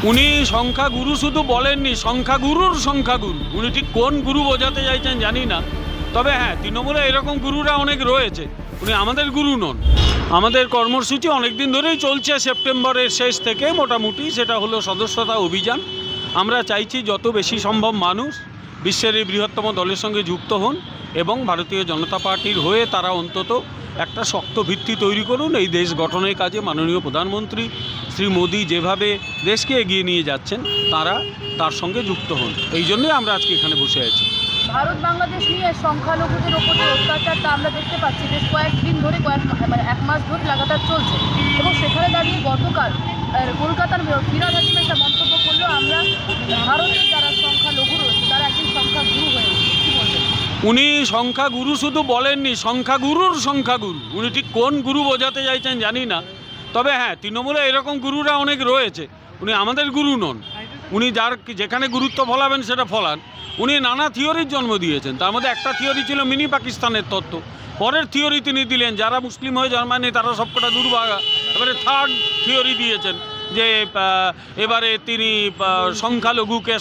উনি সংখ্যাগুরু শুধু বলেননি, সংখ্যাগুরুর সংখ্যাগুরু। উনি ঠিক কোন গুরু বোঝাতে চাইছেন জানি না, তবে হ্যাঁ, তৃণমূলে এরকম গুরুরা অনেক রয়েছে। উনি আমাদের গুরু নন। আমাদের কর্মসূচি অনেক দিন ধরেই চলছে, সেপ্টেম্বরের শেষ থেকে মোটামুটি, সেটা হলো সদস্যতা অভিযান। আমরা চাইছি যত বেশি সম্ভব মানুষ বিশ্বের এই বৃহত্তম দলের সঙ্গে যুক্ত হন এবং ভারতীয় জনতা পার্টির হয়ে তারা অন্তত একটা শক্ত ভিত্তি তৈরি করুন। এই দেশ গঠনের কাজে মাননীয় প্রধানমন্ত্রী শ্রী মোদী যেভাবে দেশকে এগিয়ে নিয়ে যাচ্ছেন তারা তার সঙ্গে যুক্ত হন। এই জন্যই আমরা আজকে এখানে বসে আছি। ভারত বাংলাদেশ নিয়ে সংখ্যালঘুদের ওপর যে অত্যাচারটা আমরা দেখতে পাচ্ছি বেশ কয়েকদিন ধরে, এক মাস ধরে লাগাতার চলছে, এবং সেখানে দাঁড়িয়ে গতকাল কলকাতার ফিরহাদ হাকিম একটা মন্তব্য করলো, আমরা ভারতের যারা সংখ্যালঘু রয়েছে তারা একদিন সংখ্যাগুরু হয়ে উঠছে। কী বলবেন? উনি সংখ্যাগুরু শুধু বলেননি, সংখ্যাগুরুর সংখ্যাগুরু। উনি ঠিক কোন গুরু বোঝাতে চাইছেন জানি না, তবে হ্যাঁ, তৃণমূলে এরকম গুরুরা অনেক রয়েছে। উনি আমাদের গুরু নন। উনি যেখানে গুরুত্ব ফলাবেন সেটা ফলান। উনি নানা থিওরির জন্ম দিয়েছেন, তার মধ্যে একটা থিওরি ছিল মিনি পাকিস্তানের তত্ত্ব। পরের থিওরি তিনি দিলেন যারা মুসলিম হয়ে জন্মায়নি তারা সবকটা দুর্ভাগা। এবারে থার্ড থিওরি দিয়েছেন যে এবারে তিনি সংখ্যালঘুকে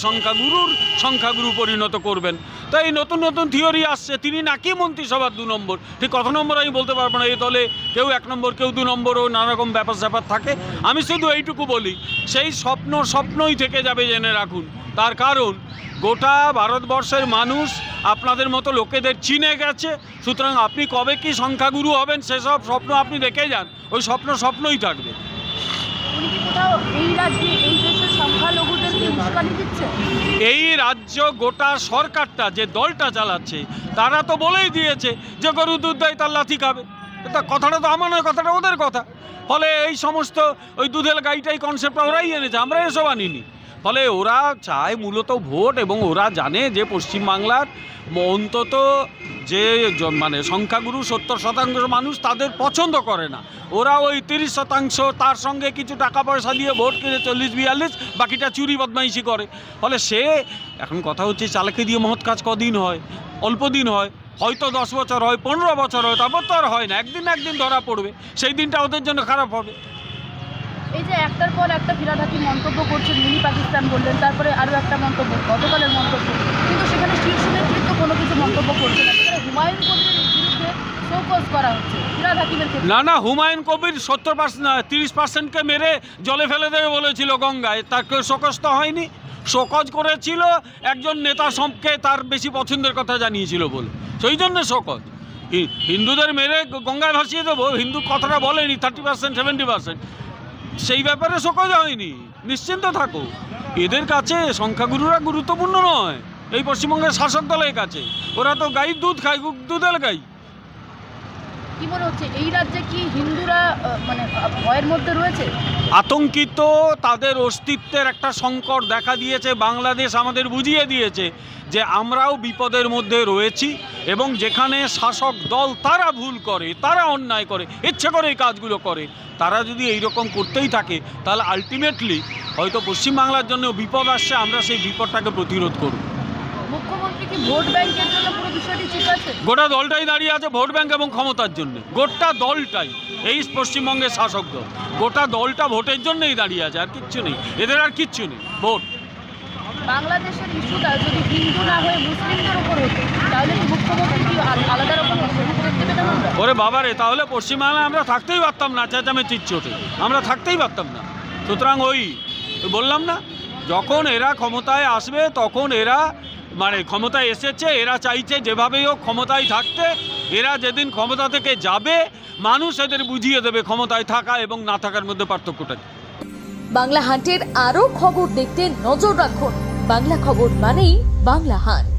সংখ্যাগুরু পরিণত করবেন। তো এই নতুন নতুন থিওরি আসছে। তিনি নাকি মন্ত্রিসভার 2 নম্বর, ঠিক কত নম্বর আমি বলতে পারবো না। এই দলে কেউ 1 নম্বর, কেউ 2 নম্বরও নানা রকম ব্যাপার থাকে। আমি শুধু এইটুকু বলি, সেই স্বপ্নই থেকে যাবে, জেনে রাখুন। তার কারণ গোটা ভারতবর্ষের মানুষ আপনাদের মতো লোকেদের চিনে গেছে। সুতরাং আপনি কবে কি সংখ্যাগুরু হবেন সেসব স্বপ্ন আপনি দেখে যান, ওই স্বপ্নই থাকবে। এই রাজ্য গোটা সরকারটা যে দলটা চালাচ্ছে তারা তো বলেই দিয়েছে যে গরু দুধ দেয় তার লাথি খাবে। কথাটা তো আমার নয়, কথাটা ওদের কথা। ফলে এই সমস্ত ওই দুধের গাইটাই কনসেপ্টটা ওরাই এনেছে, আমরা এসব আনিনি। ফলে ওরা চায় মূলত ভোট, এবং ওরা জানে যে পশ্চিমবাংলার অন্তত যে মানে সংখ্যাগুরু 70% মানুষ তাদের পছন্দ করে না। ওরা ওই 30% তার সঙ্গে কিছু টাকা পয়সা দিয়ে ভোট কিনে 40-42, বাকিটা চুরি বদমাইশি করে। ফলে সে এখন কথা হচ্ছে চালাকি দিয়ে মহৎ কাজ কদিন হয়? অল্প দিন হয়, হয়তো 10 বছর হয়, 15 বছর হয়, তারপর তো আর হয় না। একদিন ধরা পড়বে, সেই দিনটা ওদের জন্য খারাপ হবে। এই যে একটার পর একটা ফিরহাদ হাকিম মন্তব্য করছেন, মিনি পাকিস্তান বললেন, তারপরে আরও একটা মন্তব্য, গতকালের মন্তব্য, কিন্তু সেখানে শীর্ষ নেতৃত্ব কোনো কিছু মন্তব্য করছে না। সেখানে হুমায়ুন কবিরের বিরুদ্ধে শোকজ করা হচ্ছে ফিরহাদ হাকিমের ক্ষেত্রে। না, হুমায়ুন কবির 70% না 30%কে মেরে জলে ফেলে দেবে বলেছিল গঙ্গায়, তাকে শোকজ তো হয়নি। শোকজ করেছিল একজন নেতা সবকে তার বেশি পছন্দের কথা জানিয়েছিল বলে, সেই জন্য শোকজ। হিন্দুদের মেরে গঙ্গায় ভাসিয়ে দেবো, হিন্দু কথাটা বলেনি 30% 70%, সেই ব্যাপারে শোকজ হয়নি। নিশ্চিন্ত থাকো, এদের কাছে সংখ্যাগুরুরা গুরুত্বপূর্ণ নয় এই পশ্চিমবঙ্গের শাসক দলের কাছে। ওরা তো গাই দুধ খায়, দুধের গাই। কি মনে হচ্ছে এই রাজ্যে কি হিন্দুরা মানে ভয়ের মধ্যে রয়েছে? আতঙ্কিত, তাদের অস্তিত্বের একটা সংকট দেখা দিয়েছে। বাংলাদেশ আমাদের বুঝিয়ে দিয়েছে যে আমরাও বিপদের মধ্যে রয়েছি, এবং যেখানে শাসক দল তারা ভুল করে, তারা অন্যায় করে, ইচ্ছে করে এই কাজগুলো করে, তারা যদি এইরকম করতেই থাকে তাহলে আলটিমেটলি হয়তো পশ্চিমবাংলার জন্য বিপদ আসছে। আমরা সেই বিপদটাকে প্রতিরোধ করব। মুখ্যমন্ত্রী কি ভোট ব্যাংকের জন্য পুরো বিষয়টি ঠিক আছে? গোটা দলটাই দাঁড়িয়ে আছে ভোট ব্যাংক এবং ক্ষমতার জন্য। গোটা দলটাই, এই পশ্চিমবঙ্গের শাসক দল গোটা দলটা ভোটের জন্যই দাঁড়িয়ে আছে, আর কিচ্ছু নেই এদের, আর কিচ্ছু নেই। ভোট। বাংলাদেশের ইস্যুটা যদি হিন্দু না হয়ে মুসলিমদের উপর হতো তাহলে কি মুখ্যমন্ত্রী কি আলাদা রকম দেখতে পেতাম আমরা? ওরে বাবারে, তাহলে পশ্চিমবাংলায় আমরা থাকতেই পারতাম না, চেঁচামেচির চোটে আমরা থাকতেই পারতাম না। সুতরাং ওই বললাম না, যখন এরা ক্ষমতায় আসবে তখন এরা মানে ক্ষমতায় এসেছে, এরা চাইছে যেভাবেই হোক ক্ষমতায় থাকতে। এরা যেদিন ক্ষমতা থেকে যাবে মানুষ এদের বুঝিয়ে দেবে ক্ষমতায় থাকা এবং না থাকার মধ্যে পার্থক্যটা। বাংলা হান্টের আরও খবর দেখতে নজর রাখুন। বাংলা খবর মানেই বাংলা হান্ট।